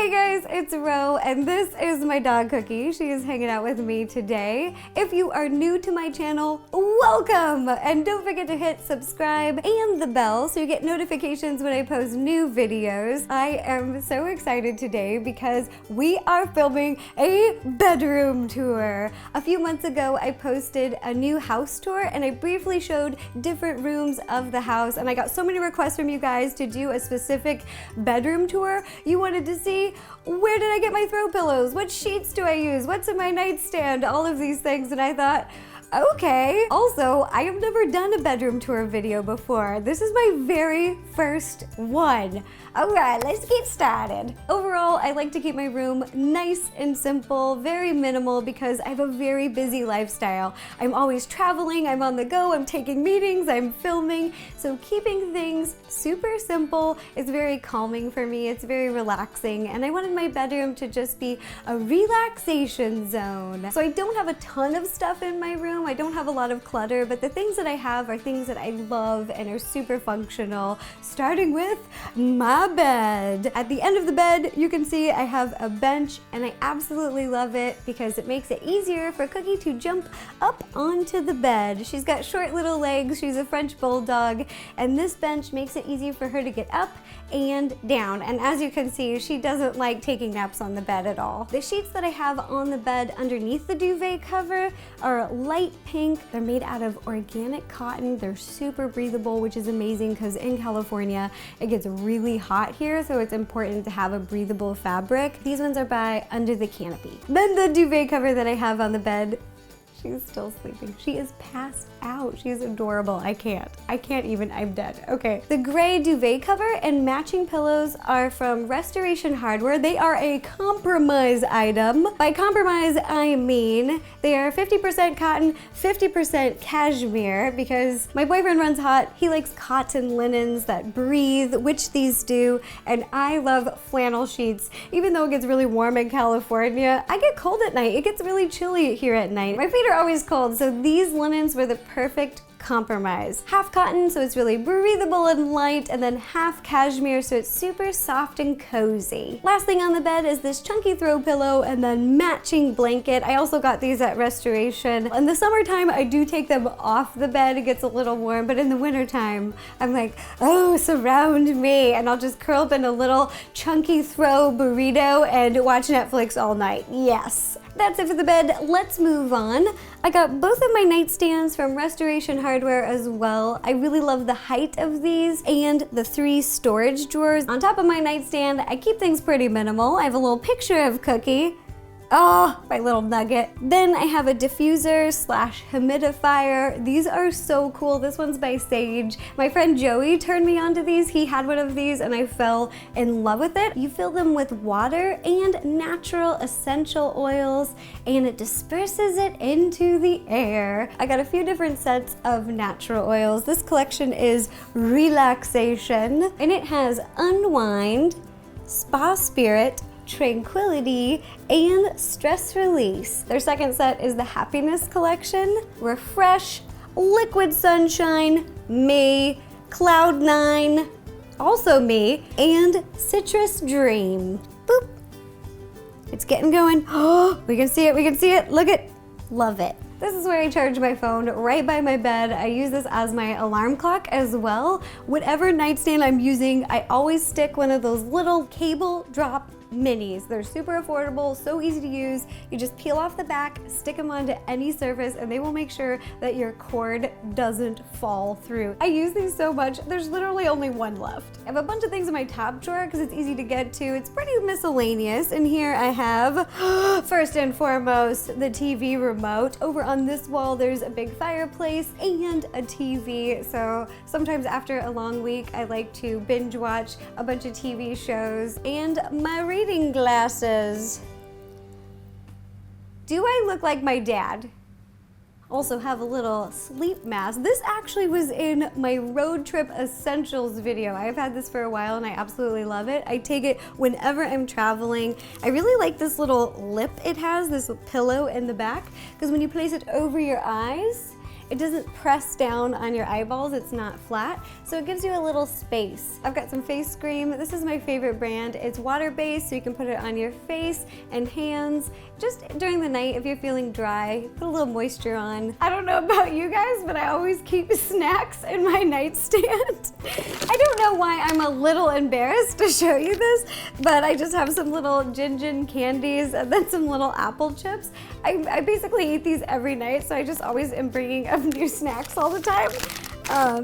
Hey guys, it's Ro, and this is my dog Cookie. She is hanging out with me today. If you are new to my channel, welcome! And don't forget to hit subscribe and the bell so you get notifications when I post new videos. I am so excited today because we are filming a bedroom tour. A few months ago, I posted a new house tour and I briefly showed different rooms of the house, and I got so many requests from you guys to do a specific bedroom tour. You wanted to see, where did I get my throw pillows? What sheets do I use? What's in my nightstand? All of these things, and I thought, okay. Also, I have never done a bedroom tour video before. This is my very first one. All right, let's get started. Overall, I like to keep my room nice and simple, very minimal, because I have a very busy lifestyle. I'm always traveling, I'm on the go, I'm taking meetings, I'm filming. So keeping things super simple is very calming for me. It's very relaxing, and I wanted my bedroom to just be a relaxation zone. So I don't have a ton of stuff in my room. I don't have a lot of clutter, but the things that I have are things that I love and are super functional, starting with my bed. At the end of the bed, you can see I have a bench, and I absolutely love it because it makes it easier for Cookie to jump up onto the bed. She's got short little legs, she's a French bulldog, and this bench makes it easy for her to get up and down. And as you can see, she doesn't like taking naps on the bed at all. The sheets that I have on the bed underneath the duvet cover are light pink. They're made out of organic cotton. They're super breathable, which is amazing because in California, it gets really hot here, so it's important to have a breathable fabric. These ones are by Under the Canopy. Then the duvet cover that I have on the bed, she's still sleeping. She is passed out. She's adorable. I can't even, I'm dead. Okay. The gray duvet cover and matching pillows are from Restoration Hardware. They are a compromise item. By compromise, I mean they are 50% cotton, 50% cashmere, because my boyfriend runs hot. He likes cotton linens that breathe, which these do, and I love flannel sheets. Even though it gets really warm in California, I get cold at night. It gets really chilly here at night. My feet are always cold, so these linens were the perfect compromise. Half cotton, so it's really breathable and light, and then half cashmere, so it's super soft and cozy. Last thing on the bed is this chunky throw pillow and then matching blanket. I also got these at Restoration. In the summertime, I do take them off the bed. It gets a little warm, but in the wintertime, I'm like, oh, surround me, and I'll just curl up in a little chunky throw burrito and watch Netflix all night. Yes. That's it for the bed. Let's move on. I got both of my nightstands from Restoration Hardware as well. I really love the height of these and the 3 storage drawers. On top of my nightstand, I keep things pretty minimal. I have a little picture of Cookie. Oh, my little nugget. Then I have a diffuser slash humidifier. These are so cool. This one's by Sage. My friend Joey turned me onto these. He had one of these and I fell in love with it. You fill them with water and natural essential oils, and it disperses it into the air. I got a few different sets of natural oils. This collection is Relaxation, and it has Unwind, Spa Spirit, Tranquility, and Stress Release. Their second set is the Happiness Collection, Refresh, Liquid Sunshine, Me, Cloud 9, also Me, and Citrus Dream. Boop. It's getting going. Oh, we can see it, we can see it. Look at, love it. This is where I charge my phone, right by my bed. I use this as my alarm clock as well. Whatever nightstand I'm using, I always stick one of those little cable drop minis. They're super affordable, so easy to use. You just peel off the back, stick them onto any surface, and they will make sure that your cord doesn't fall through. I use these so much, there's literally only one left. I have a bunch of things in my top drawer because it's easy to get to. It's pretty miscellaneous. And here I have, first and foremost, the TV remote. Over on this wall, there's a big fireplace and a TV. So sometimes after a long week, I like to binge watch a bunch of TV shows. And my reading glasses. Do I look like my dad? Also have a little sleep mask. This actually was in my road trip essentials video. I've had this for a while and I absolutely love it. I take it whenever I'm traveling. I really like this little lip it has, this pillow in the back, because when you place it over your eyes, It doesn't press down on your eyeballs, it's not flat, so it gives you a little space. I've got some face cream. This is my favorite brand. It's water-based, so you can put it on your face and hands. Just during the night, if you're feeling dry, put a little moisture on. I don't know about you guys, but I always keep snacks in my nightstand. I don't know why I'm a little embarrassed to show you this, but I just have some little Gin candies and then some little apple chips. I basically eat these every night, so I just always am bringing up new snacks all the time.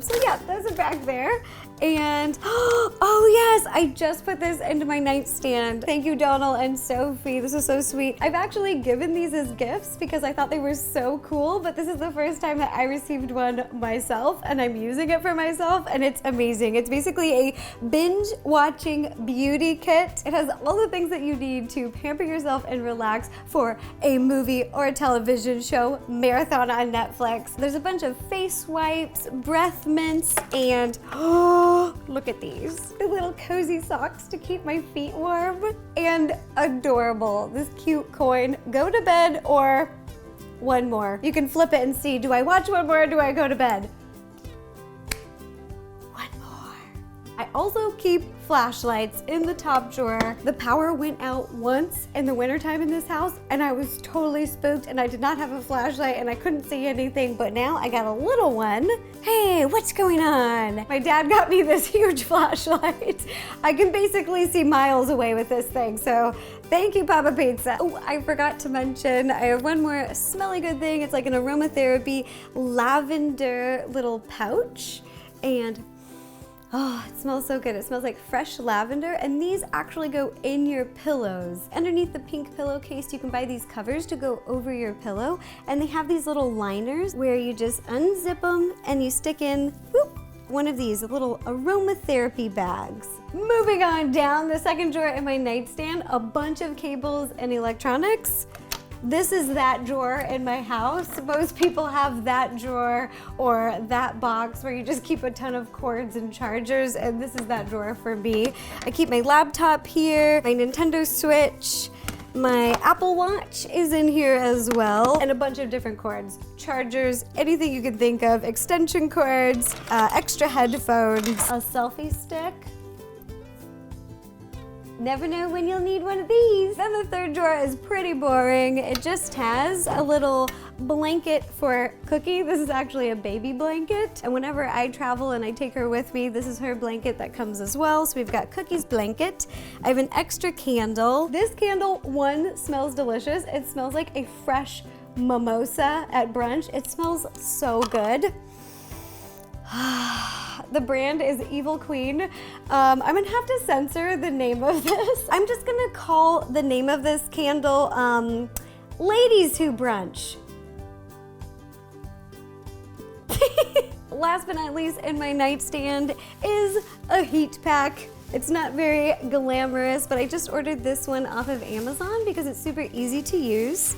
So yeah, those are back there. And, oh yes, I just put this into my nightstand. Thank you, Donald and Sophie. This is so sweet. I've actually given these as gifts because I thought they were so cool, but this is the first time that I received one myself, and I'm using it for myself, and it's amazing. It's basically a binge watching beauty kit. It has all the things that you need to pamper yourself and relax for a movie or a television show marathon on Netflix. There's a bunch of face wipes, breath mints, and look at these. The little cozy socks to keep my feet warm. And adorable, this cute coin. Go to bed or one more. You can flip it and see, do I watch one more or do I go to bed? One more. I also keep flashlights in the top drawer. The power went out once in the wintertime in this house and I was totally spooked and I did not have a flashlight and I couldn't see anything, but now I got a little one. Hey, what's going on? My dad got me this huge flashlight. I can basically see miles away with this thing, so thank you, Papa Pizza. Oh, I forgot to mention, I have one more smelly good thing. It's like an aromatherapy lavender little pouch, and oh, it smells so good. It smells like fresh lavender, and these actually go in your pillows. Underneath the pink pillowcase, you can buy these covers to go over your pillow, and they have these little liners where you just unzip them and you stick in, whoop, one of these little aromatherapy bags. Moving on down, the second drawer in my nightstand, a bunch of cables and electronics. This is that drawer in my house. Most people have that drawer or that box where you just keep a ton of cords and chargers, and this is that drawer for me. I keep my laptop here, my Nintendo Switch, my Apple Watch is in here as well, and a bunch of different cords. Chargers, anything you can think of, extension cords, extra headphones, a selfie stick. Never know when you'll need one of these. Then the third drawer is pretty boring. It just has a little blanket for Cookie. This is actually a baby blanket. And whenever I travel and I take her with me, this is her blanket that comes as well. So we've got Cookie's blanket. I have an extra candle. This candle, one, smells delicious. It smells like a fresh mimosa at brunch. It smells so good. The brand is Evil Queen. I'm gonna have to censor the name of this. I'm just gonna call the name of this candle Ladies Who Brunch. Last but not least in my nightstand is a heat pack. It's not very glamorous, but I just ordered this one off of Amazon because it's super easy to use.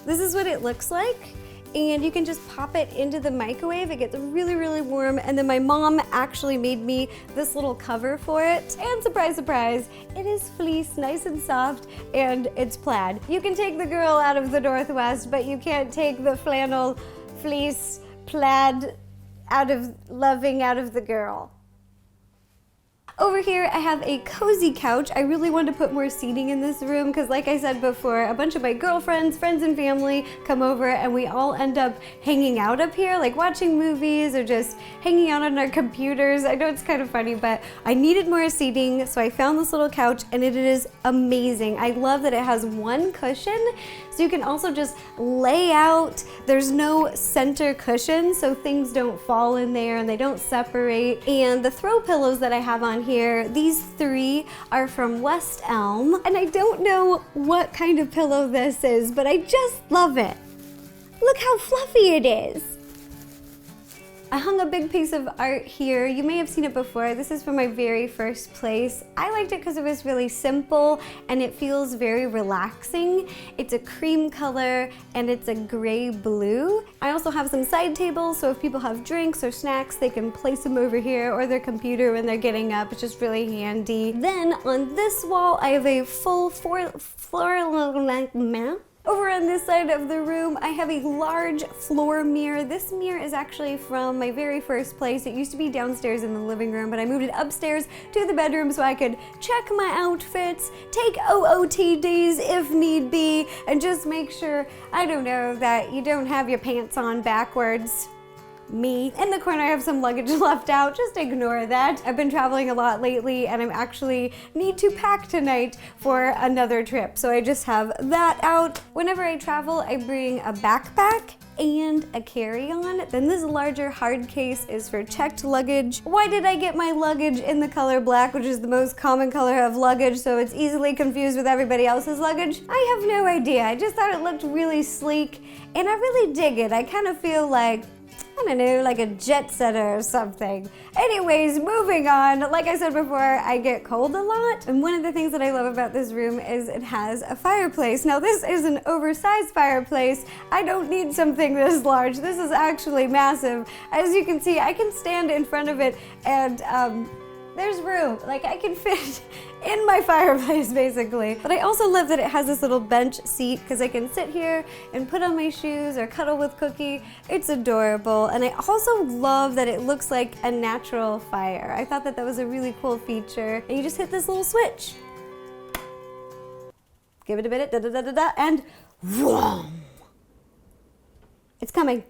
This is what it looks like. And you can just pop it into the microwave. It gets really, really warm. And then my mom actually made me this little cover for it. And surprise, surprise, it is fleece, nice and soft, and it's plaid. You can take the girl out of the Northwest, but you can't take the flannel, fleece, plaid out of the girl. Over here, I have a cozy couch. I really wanted to put more seating in this room because, like I said before, a bunch of my girlfriends, friends and family come over and we all end up hanging out up here, like watching movies or just hanging out on our computers. I know it's kind of funny, but I needed more seating, so I found this little couch and it is amazing. I love that it has one cushion, so you can also just lay out. There's no center cushion, so things don't fall in there and they don't separate. And the throw pillows that I have on here, these three are from West Elm, and I don't know what kind of pillow this is, but I just love it. Look how fluffy it is. I hung a big piece of art here. You may have seen it before. This is from my very first place. I liked it because it was really simple and it feels very relaxing. It's a cream color and it's a gray blue. I also have some side tables, so if people have drinks or snacks, they can place them over here or their computer when they're getting up. It's just really handy. Then on this wall, I have a full floral lamp. Over on this side of the room, I have a large floor mirror. This mirror is actually from my very first place. It used to be downstairs in the living room, but I moved it upstairs to the bedroom so I could check my outfits, take OOTDs if need be, and just make sure, I don't know, that you don't have your pants on backwards. Me. In the corner I have some luggage left out, just ignore that. I've been traveling a lot lately and I actually need to pack tonight for another trip, so I just have that out. Whenever I travel, I bring a backpack and a carry-on. Then this larger hard case is for checked luggage. Why did I get my luggage in the color black, which is the most common color of luggage, so it's easily confused with everybody else's luggage? I have no idea. I just thought it looked really sleek and I really dig it. I kind of feel like, I don't know, like a jet setter or something. Anyways, moving on. Like I said before, I get cold a lot. And one of the things that I love about this room is it has a fireplace. Now this is an oversized fireplace. I don't need something this large. This is actually massive. As you can see, I can stand in front of it and there's room. Like I can fit in my fireplace basically. But I also love that it has this little bench seat because I can sit here and put on my shoes or cuddle with Cookie. It's adorable. And I also love that it looks like a natural fire. I thought that that was a really cool feature. And you just hit this little switch. Give it a minute, da-da-da-da-da, and vroom. It's coming.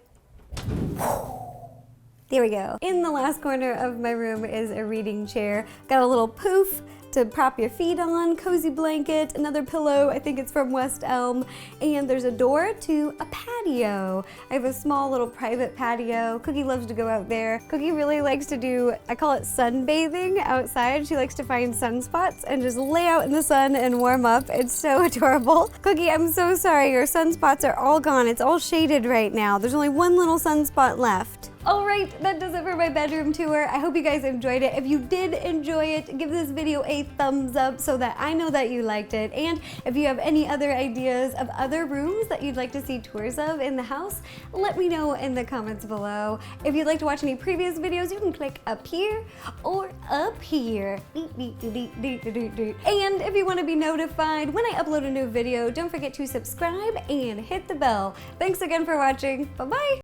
There we go. In the last corner of my room is a reading chair. Got a little poof to prop your feet on, cozy blanket, another pillow, I think it's from West Elm, and there's a door to a patio. I have a small little private patio. Cookie loves to go out there. Cookie really likes to do, I call it sunbathing outside. She likes to find sunspots and just lay out in the sun and warm up. It's so adorable. Cookie, I'm so sorry, your sunspots are all gone. It's all shaded right now. There's only one little sunspot left. All right, that does it for my bedroom tour. I hope you guys enjoyed it. If you did enjoy it, give this video a thumbs up so that I know that you liked it. And if you have any other ideas of other rooms that you'd like to see tours of in the house, let me know in the comments below. If you'd like to watch any previous videos, you can click up here or up here. And if you want to be notified when I upload a new video, don't forget to subscribe and hit the bell. Thanks again for watching. Bye-bye.